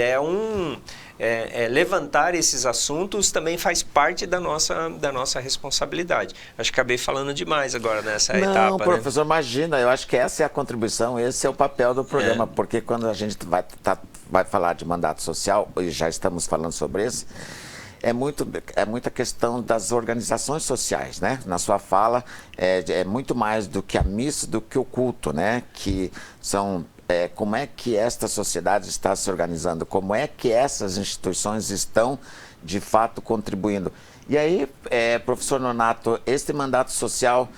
levantar esses assuntos também faz parte da nossa responsabilidade. Acho que acabei falando demais agora nessa etapa. Não, professor, né? Imagina, eu acho que essa é a contribuição, esse é o papel do programa, porque quando a gente vai falar de mandato social, e já estamos falando sobre isso, é muita questão das organizações sociais, né? Na sua fala, é muito mais do que a missa, do que o culto, né? Que são... como é que esta sociedade está se organizando, como é que essas instituições estão, de fato, contribuindo. E aí, professor Nonato, este mandato social,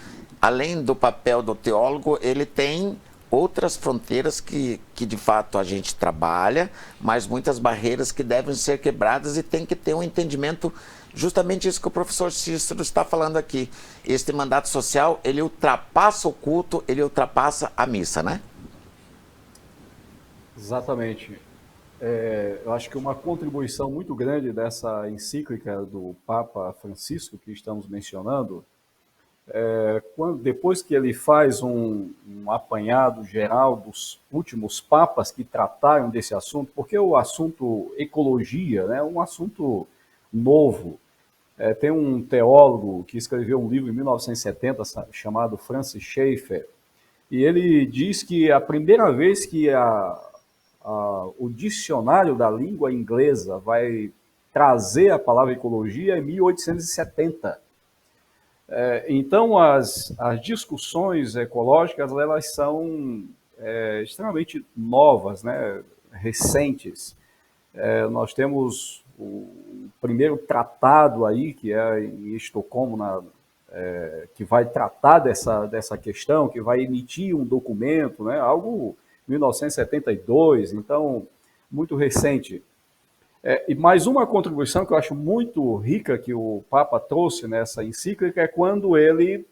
além do papel do teólogo, ele tem outras fronteiras que de fato a gente trabalha, mas muitas barreiras que devem ser quebradas e tem que ter um entendimento, justamente isso que o professor Cícero está falando aqui. Este mandato social, ele ultrapassa o culto, ele ultrapassa a missa, né? Exatamente. Eu acho que uma contribuição muito grande dessa encíclica do Papa Francisco, que estamos mencionando, depois que ele faz um apanhado geral dos últimos papas que trataram desse assunto, porque o assunto ecologia, né, é um assunto novo. Tem um teólogo que escreveu um livro em 1970 chamado Francis Schaeffer, e ele diz que a primeira vez que o dicionário da língua inglesa vai trazer a palavra ecologia é em 1870. Então, as discussões ecológicas, elas são extremamente novas, né, recentes. Nós temos o primeiro tratado aí, que é em Estocolmo, que vai tratar dessa questão, que vai emitir um documento, né, algo 1972, então, muito recente. E mais uma contribuição que eu acho muito rica que o Papa trouxe nessa encíclica é quando ele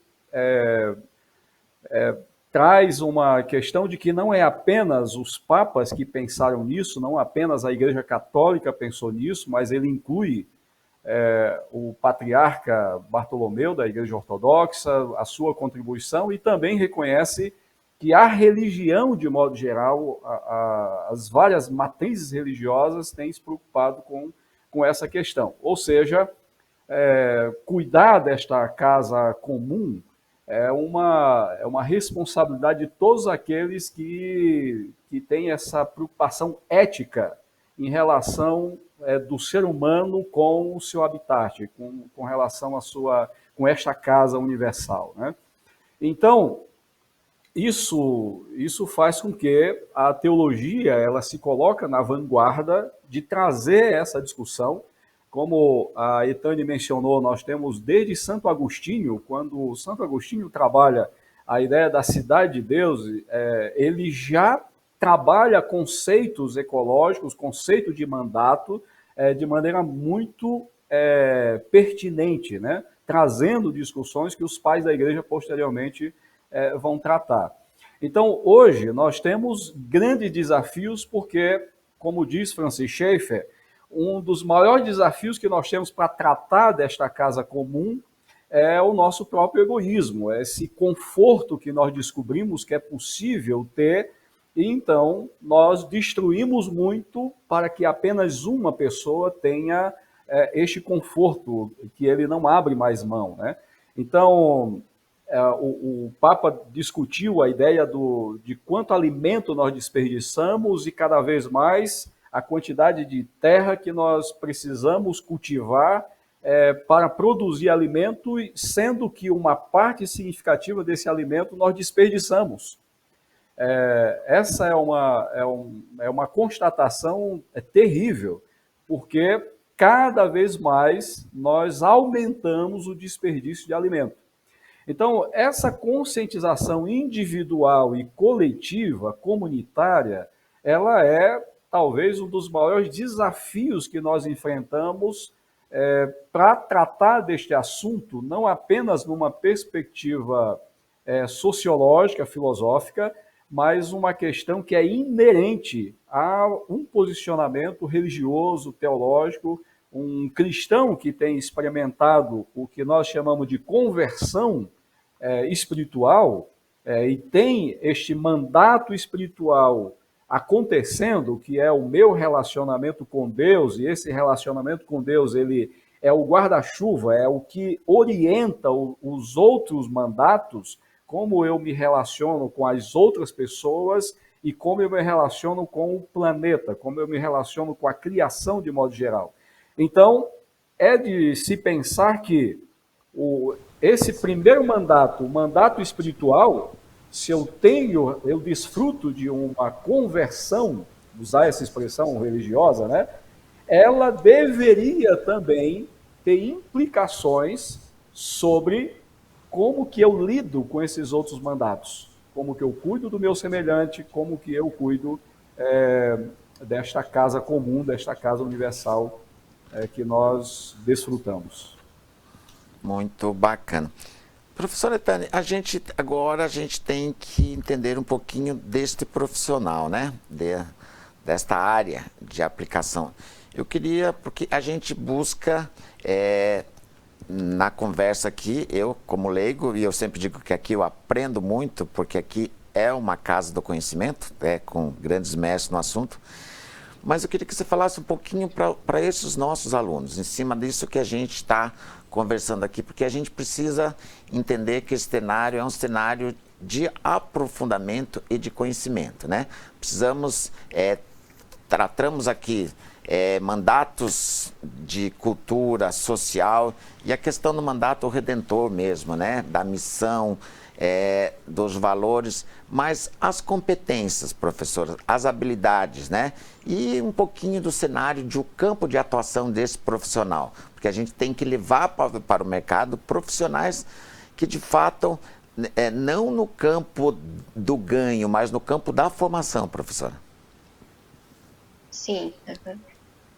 traz uma questão de que não é apenas os papas que pensaram nisso, não apenas a Igreja Católica pensou nisso, mas ele inclui o patriarca Bartolomeu da Igreja Ortodoxa, a sua contribuição, e também reconhece que a religião, de modo geral, as várias matrizes religiosas têm se preocupado com essa questão. Ou seja, cuidar desta casa comum é uma responsabilidade de todos aqueles que têm essa preocupação ética em relação do ser humano com o seu habitat, com relação com esta casa universal, né? Então, isso faz com que a teologia ela se coloca na vanguarda de trazer essa discussão. Como a Etane mencionou, nós temos desde Santo Agostinho, quando Santo Agostinho trabalha a ideia da cidade de Deus, ele já trabalha conceitos ecológicos, conceito de mandato, de maneira muito pertinente, né? Trazendo discussões que os pais da igreja posteriormente vão tratar. Então, hoje, nós temos grandes desafios porque, como diz Francis Schaeffer, um dos maiores desafios que nós temos para tratar desta casa comum é o nosso próprio egoísmo, é esse conforto que nós descobrimos que é possível ter, e então nós destruímos muito para que apenas uma pessoa tenha este conforto, que ele não abre mais mão, né? Então, o Papa discutiu a ideia de quanto alimento nós desperdiçamos e cada vez mais a quantidade de terra que nós precisamos cultivar para produzir alimento, sendo que uma parte significativa desse alimento nós desperdiçamos. Essa é uma constatação terrível, porque cada vez mais nós aumentamos o desperdício de alimento. Então, essa conscientização individual e coletiva, comunitária, ela é talvez um dos maiores desafios que nós enfrentamos para tratar deste assunto, não apenas numa perspectiva sociológica, filosófica, mas uma questão que é inerente a um posicionamento religioso, teológico, um cristão que tem experimentado o que nós chamamos de conversão espiritual e tem este mandato espiritual acontecendo, que é o meu relacionamento com Deus, e esse relacionamento com Deus, ele é o guarda-chuva, é o que orienta os outros mandatos, como eu me relaciono com as outras pessoas e como eu me relaciono com o planeta, como eu me relaciono com a criação de modo geral. Então, é de se pensar que esse primeiro mandato, o mandato espiritual, se eu desfruto de uma conversão, usar essa expressão religiosa, né? Ela deveria também ter implicações sobre como que eu lido com esses outros mandatos, como que eu cuido do meu semelhante, como que eu cuido desta casa comum, desta casa universal que nós desfrutamos. Muito bacana. Professora Etânia, agora a gente tem que entender um pouquinho deste profissional, né? Desta área de aplicação. Eu queria, porque a gente busca, na conversa aqui, eu como leigo, e eu sempre digo que aqui eu aprendo muito, porque aqui é uma casa do conhecimento, com grandes mestres no assunto, mas eu queria que você falasse um pouquinho para esses nossos alunos, em cima disso que a gente está conversando aqui, porque a gente precisa entender que esse cenário é um cenário de aprofundamento e de conhecimento, né? Tratamos aqui mandatos de cultura social e a questão do mandato redentor mesmo, né? Da missão, dos valores, mas as competências, professora, as habilidades, né? E um pouquinho do cenário, do campo de atuação desse profissional, porque a gente tem que levar para o mercado profissionais que, de fato, não no campo do ganho, mas no campo da formação, professora. Sim.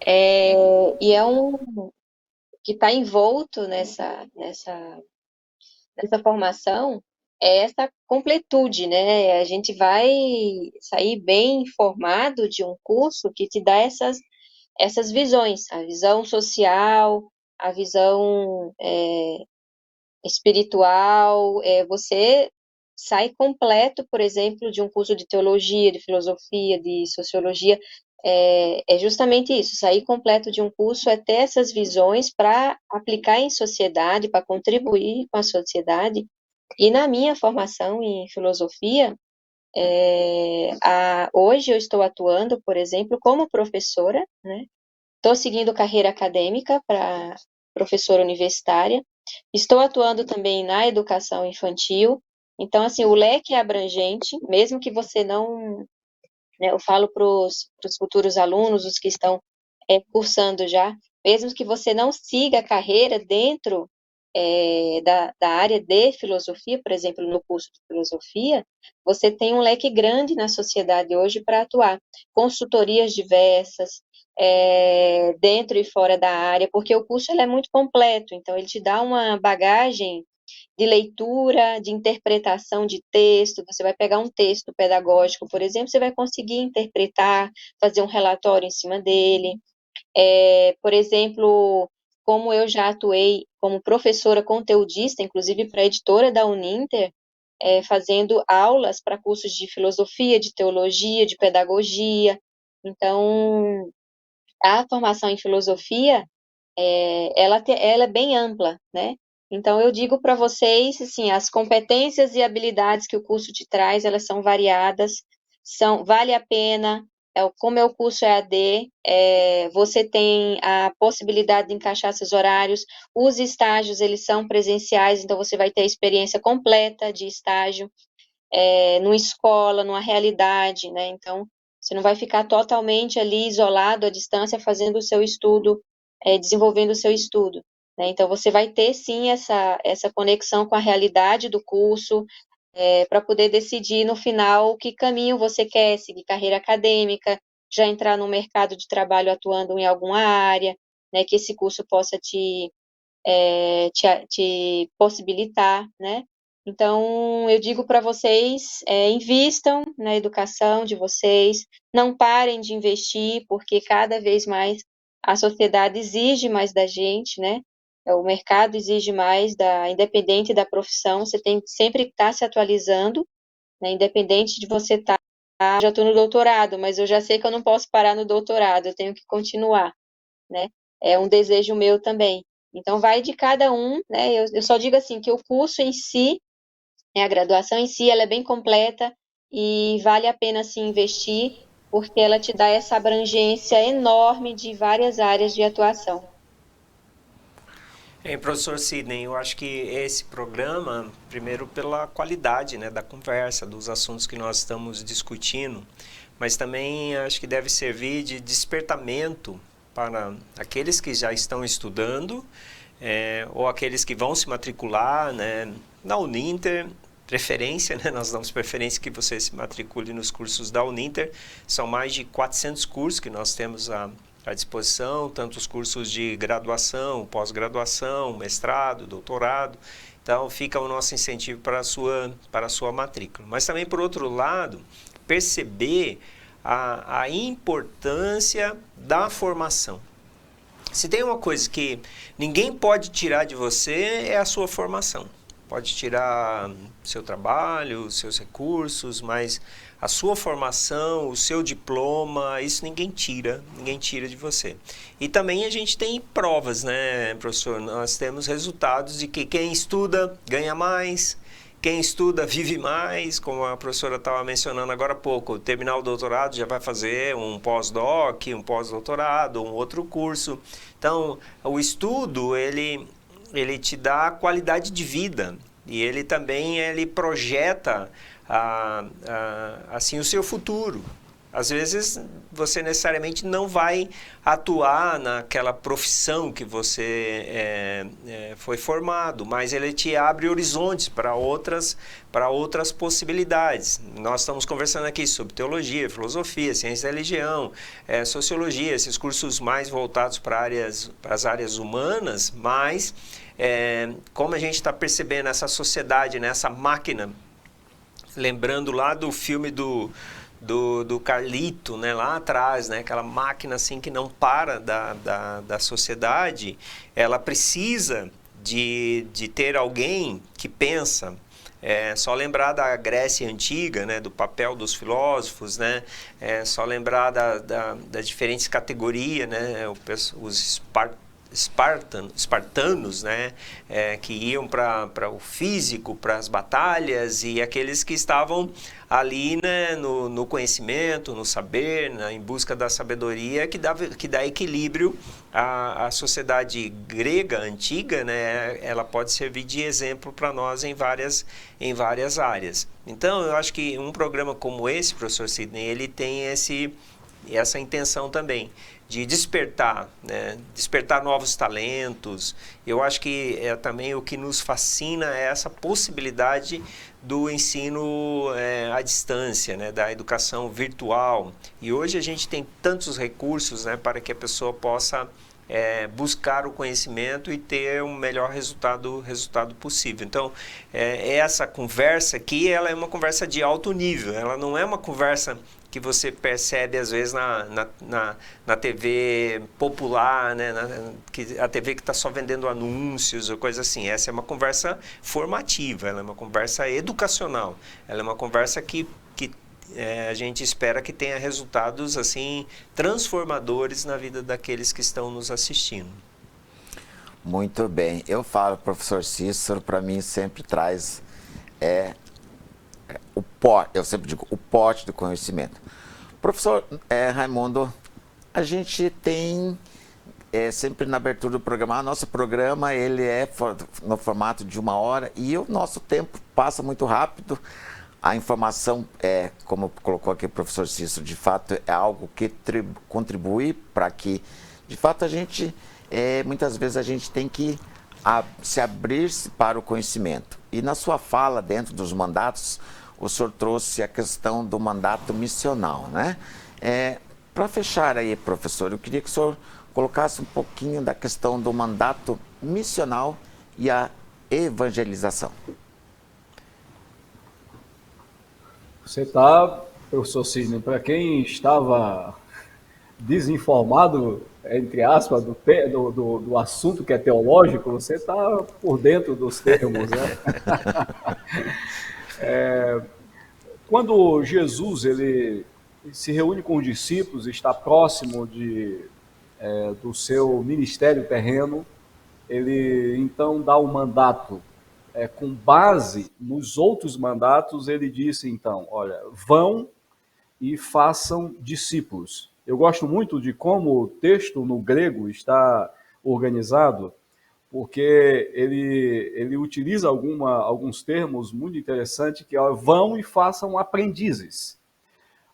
E é um que está envolto nessa formação, é essa completude, né? A gente vai sair bem informado de um curso que te dá essas visões, a visão social, a visão espiritual. Você sai completo, por exemplo, de um curso de teologia, de filosofia, de sociologia. É justamente isso, sair completo de um curso é ter essas visões para aplicar em sociedade, para contribuir com a sociedade. E na minha formação em filosofia, hoje eu estou atuando, por exemplo, como professora, né? Estou seguindo carreira acadêmica para professora universitária, estou atuando também na educação infantil. Então, assim, o leque é abrangente, mesmo que você não, né, eu falo para os futuros alunos, os que estão cursando já, mesmo que você não siga a carreira dentro da área de filosofia, por exemplo, no curso de filosofia, você tem um leque grande na sociedade hoje para atuar. Consultorias diversas, dentro e fora da área, porque o curso ele é muito completo, então ele te dá uma bagagem de leitura, de interpretação de texto. Você vai pegar um texto pedagógico, por exemplo, você vai conseguir interpretar, fazer um relatório em cima dele. Por exemplo, como eu já atuei como professora conteudista, inclusive para a editora da Uninter, fazendo aulas para cursos de filosofia, de teologia, de pedagogia. Então, a formação em filosofia, ela é bem ampla, né? Então, eu digo para vocês, assim, as competências e habilidades que o curso te traz, elas são variadas, vale a pena, como é o curso EAD, você tem a possibilidade de encaixar seus horários, os estágios, eles são presenciais, então você vai ter a experiência completa de estágio, numa escola, numa realidade, né? Então, você não vai ficar totalmente ali isolado à distância fazendo o seu estudo, desenvolvendo o seu estudo, né? Então, você vai ter sim essa conexão com a realidade do curso, para poder decidir no final que caminho você quer, seguir carreira acadêmica, já entrar no mercado de trabalho atuando em alguma área, né? Que esse curso possa te possibilitar, né? Então, eu digo para vocês, invistam na educação de vocês, não parem de investir, porque cada vez mais a sociedade exige mais da gente, né? O mercado exige mais, independente da profissão, você tem que sempre estar se atualizando, né? Independente de você estar, já estou no doutorado, mas eu já sei que eu não posso parar no doutorado, eu tenho que continuar, né? É um desejo meu também. Então, vai de cada um, né? Eu só digo assim, que o curso em si, a graduação em si, ela é bem completa e vale a pena se investir, porque ela te dá essa abrangência enorme de várias áreas de atuação. Professor Sidney, eu acho que esse programa, primeiro pela qualidade, né, da conversa, dos assuntos que nós estamos discutindo, mas também acho que deve servir de despertamento para aqueles que já estão estudando, ou aqueles que vão se matricular, né, na Uninter, preferência, né? Nós damos preferência que você se matricule nos cursos da Uninter. São mais de 400 cursos que nós temos à disposição, tanto os cursos de graduação, pós-graduação, mestrado, doutorado. Então, fica o nosso incentivo para a sua matrícula. Mas também, por outro lado, perceber a importância da formação. Se tem uma coisa que ninguém pode tirar de você, é a sua formação. Pode tirar seu trabalho, seus recursos, mas a sua formação, o seu diploma, isso ninguém tira de você. E também a gente tem provas, né, professor? Nós temos resultados de que quem estuda ganha mais, quem estuda vive mais, como a professora estava mencionando agora há pouco. Terminar o doutorado já vai fazer um pós-doc, um pós-doutorado, um outro curso. Então, o estudo, ele te dá qualidade de vida e ele também projeta assim, o seu futuro. Às vezes, você necessariamente não vai atuar naquela profissão que você foi formado, mas ele te abre horizontes para outras possibilidades. Nós estamos conversando aqui sobre teologia, filosofia, ciência da religião, sociologia, esses cursos mais voltados para as áreas humanas, mas como a gente está percebendo essa sociedade, né, essa máquina, lembrando lá do filme do Carlito, né, lá atrás, né, aquela máquina assim que não para da sociedade, ela precisa de ter alguém que pensa. Só lembrar da Grécia Antiga, né, do papel dos filósofos, né, só lembrar das diferentes categorias, né, os espartanos, né, que iam para o físico, para as batalhas, e aqueles que estavam ali, né, no conhecimento, no saber, né, em busca da sabedoria, que dá equilíbrio à sociedade grega antiga, né, ela pode servir de exemplo para nós em várias áreas. Então, eu acho que um programa como esse, professor Sidney, ele tem essa intenção também, de despertar, né? Despertar novos talentos. Eu acho que também o que nos fascina é essa possibilidade do ensino à distância, né? Da educação virtual. E hoje a gente tem tantos recursos, né? Para que a pessoa possa buscar o conhecimento e ter um melhor resultado possível. Então, essa conversa aqui, ela é uma conversa de alto nível, ela não é uma conversa que você percebe às vezes na TV popular, né? A TV que está só vendendo anúncios ou coisa assim. Essa é uma conversa formativa, ela é uma conversa educacional, ela é uma conversa que a gente espera que tenha resultados assim transformadores na vida daqueles que estão nos assistindo. Muito bem. Eu falo, professor Cícero, para mim sempre traz eu sempre digo, o pote do conhecimento. Professor Raimundo, a gente tem sempre na abertura do programa, nosso programa ele é no formato de 1 hora e o nosso tempo passa muito rápido. A informação, como colocou aqui o professor Cícero, de fato é algo que contribui para que, de fato, a gente, muitas vezes a gente tem que se abrir-se para o conhecimento. E na sua fala, dentro dos mandatos, o senhor trouxe a questão do mandato missional, né? Para fechar aí, professor, eu queria que o senhor colocasse um pouquinho da questão do mandato missional e a evangelização. Você está, professor Sidney, para quem estava desinformado, entre aspas, do assunto que é teológico, você está por dentro dos termos, né? Quando Jesus ele se reúne com os discípulos, está próximo do seu ministério terreno, ele então dá um mandato. Com base nos outros mandatos, ele disse então, olha, vão e façam discípulos. Eu gosto muito de como o texto no grego está organizado, porque ele utiliza alguns termos muito interessantes, que é vão e façam aprendizes.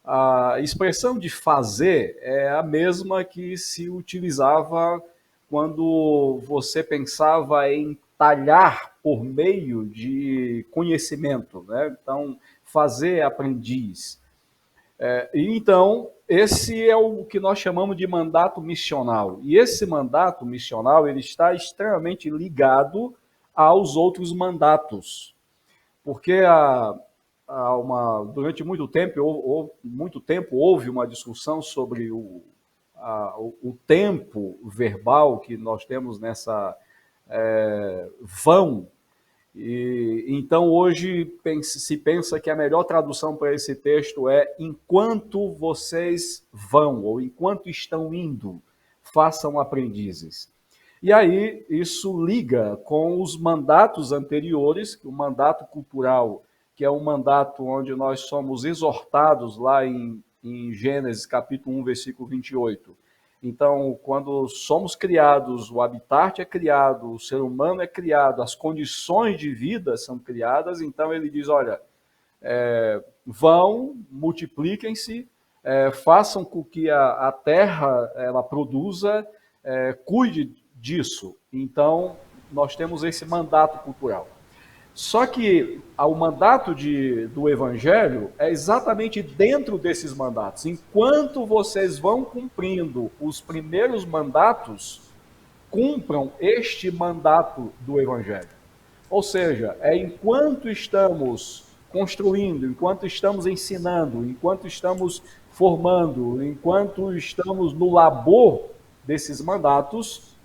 A expressão de fazer é a mesma que se utilizava quando você pensava em talhar por meio de conhecimento, né? Então, fazer aprendiz. Então, esse é o que nós chamamos de mandato missional. E esse mandato missional ele está extremamente ligado aos outros mandatos. Porque durante muito tempo houve uma discussão sobre o tempo verbal que nós temos nessa vão. E então hoje se pensa que a melhor tradução para esse texto é enquanto vocês vão, ou enquanto estão indo, façam aprendizes. E aí isso liga com os mandatos anteriores, o mandato cultural, que é um mandato onde nós somos exortados lá em Gênesis capítulo 1, versículo 28. Então, quando somos criados, o habitat é criado, o ser humano é criado, as condições de vida são criadas, então ele diz, olha, vão, multipliquem-se, façam com que a terra ela produza, cuide disso. Então, nós temos esse mandato cultural. Só que o mandato do Evangelho é exatamente dentro desses mandatos. Enquanto vocês vão cumprindo os primeiros mandatos, cumpram este mandato do Evangelho. Ou seja, enquanto estamos construindo, enquanto estamos ensinando, enquanto estamos formando, enquanto estamos no labor desses mandatos,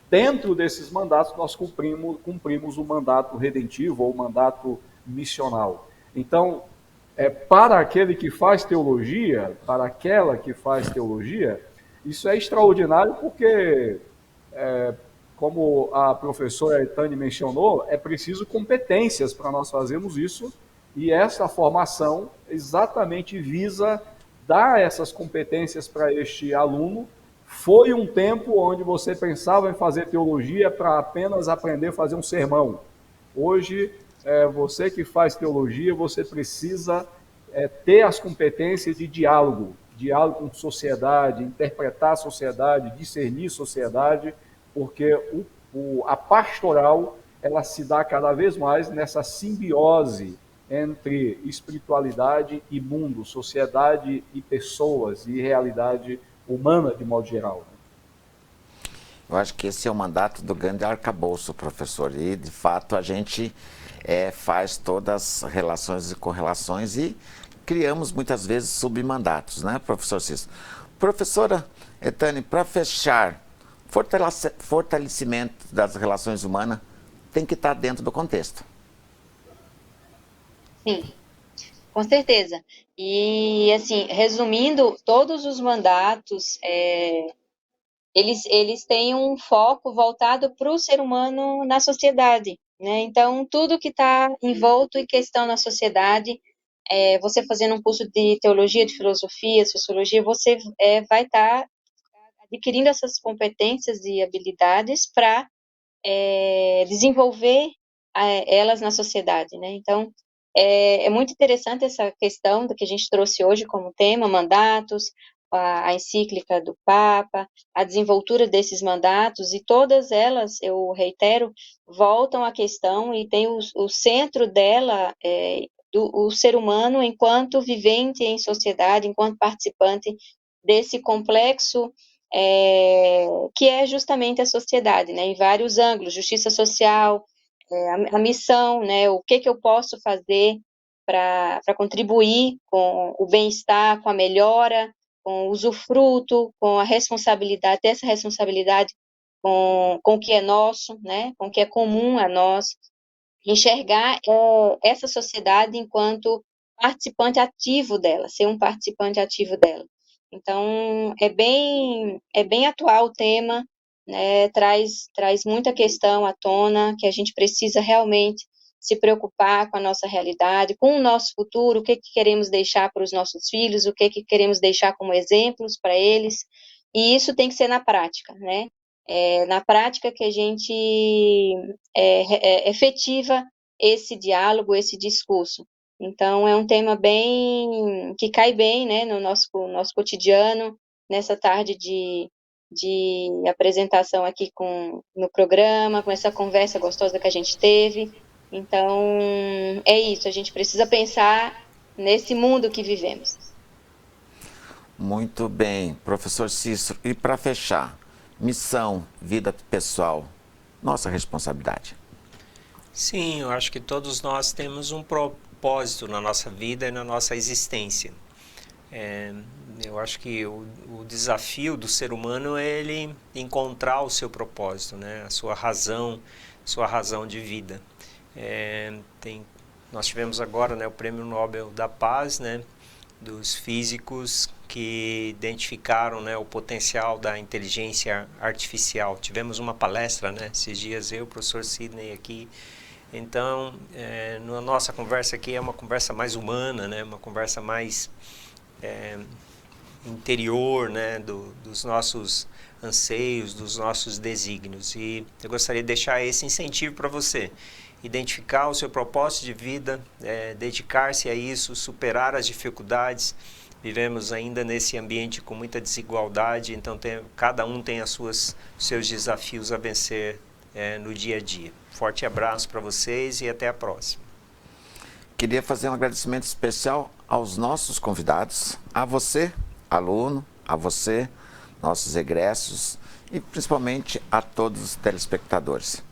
dentro desses mandatos, nós cumprimos o mandato redentivo ou o mandato missional. Então, para aquele que faz teologia, para aquela que faz teologia, isso é extraordinário porque, como a professora Etane mencionou, é preciso competências para nós fazermos isso, e essa formação exatamente visa dar essas competências para este aluno. Foi um tempo onde você pensava em fazer teologia para apenas aprender a fazer um sermão. Hoje, você que faz teologia, você precisa ter as competências de diálogo. diálogo com sociedade, interpretar a sociedade, discernir sociedade, porque a pastoral ela se dá cada vez mais nessa simbiose entre espiritualidade e mundo, sociedade e pessoas, e realidade humana de modo geral. Eu acho que esse é o mandato do grande arcabouço, professor, e de fato a gente faz todas as relações e correlações e criamos muitas vezes submandatos, né, professor Cícero? Professora Ethane, para fechar, fortalecimento das relações humanas tem que estar dentro do contexto. Sim, com certeza. E, assim, resumindo, todos os mandatos, eles têm um foco voltado para o ser humano na sociedade, né? Então, tudo que está envolto em questão na sociedade, você fazendo um curso de teologia, de filosofia, sociologia, você vai estar adquirindo essas competências e habilidades para desenvolver elas na sociedade, né? Então, é muito interessante essa questão do que a gente trouxe hoje como tema, mandatos, a encíclica do Papa, a desenvoltura desses mandatos, e todas elas, eu reitero, voltam à questão e tem o centro dela, o ser humano enquanto vivente em sociedade, enquanto participante desse complexo que é justamente a sociedade, né, em vários ângulos, justiça social, a missão, né, o que eu posso fazer para contribuir com o bem-estar, com a melhora, com o usufruto, com a responsabilidade, ter essa responsabilidade com o que é nosso, né, com o que é comum a nós, enxergar essa sociedade enquanto participante ativo dela, ser um participante ativo dela. Então, é bem atual o tema, né, traz muita questão à tona, que a gente precisa realmente se preocupar com a nossa realidade, com o nosso futuro, o que queremos deixar para os nossos filhos, o que queremos deixar como exemplos para eles, e isso tem que ser na prática, né? Na prática que a gente efetiva esse diálogo, esse discurso. Então, é um tema bem que cai bem, né, no nosso cotidiano, nessa tarde de apresentação aqui no programa, com essa conversa gostosa que a gente teve. Então, é isso, a gente precisa pensar nesse mundo que vivemos. Muito bem, professor Cícero. E para fechar, missão, vida pessoal, nossa responsabilidade. Sim, eu acho que todos nós temos um propósito na nossa vida e na nossa existência. Eu acho que o desafio do ser humano é ele encontrar o seu propósito, né? A sua razão de vida. Nós tivemos agora, né, o Prêmio Nobel da Paz, né, dos físicos que identificaram, né, o potencial da inteligência artificial. Tivemos uma palestra, né, esses dias eu, o professor Sidney aqui. Então, na nossa conversa aqui é uma conversa mais humana, né, uma conversa mais interior, né, dos nossos anseios, dos nossos desígnios. E eu gostaria de deixar esse incentivo para você. Identificar o seu propósito de vida, dedicar-se a isso, superar as dificuldades. Vivemos ainda nesse ambiente com muita desigualdade, então cada um tem seus desafios a vencer no dia a dia. Forte abraço para vocês e até a próxima. Queria fazer um agradecimento especial aos nossos convidados, a você, aluno, a você, nossos egressos e principalmente a todos os telespectadores.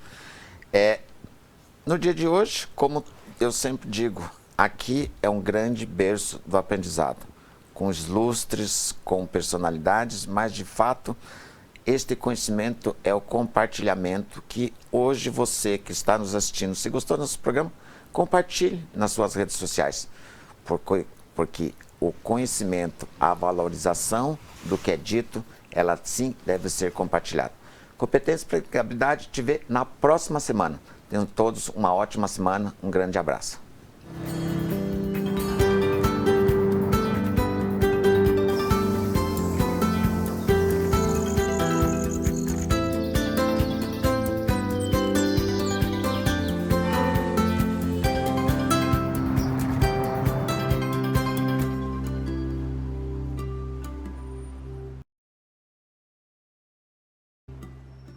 No dia de hoje, como eu sempre digo, aqui é um grande berço do aprendizado, com ilustres, com personalidades, mas de fato este conhecimento é o compartilhamento que hoje você que está nos assistindo, se gostou do nosso programa, compartilhe nas suas redes sociais, porque o conhecimento, a valorização do que é dito, ela sim deve ser compartilhada. Competência e aplicabilidade, te vê na próxima semana. Tenham todos uma ótima semana, um grande abraço.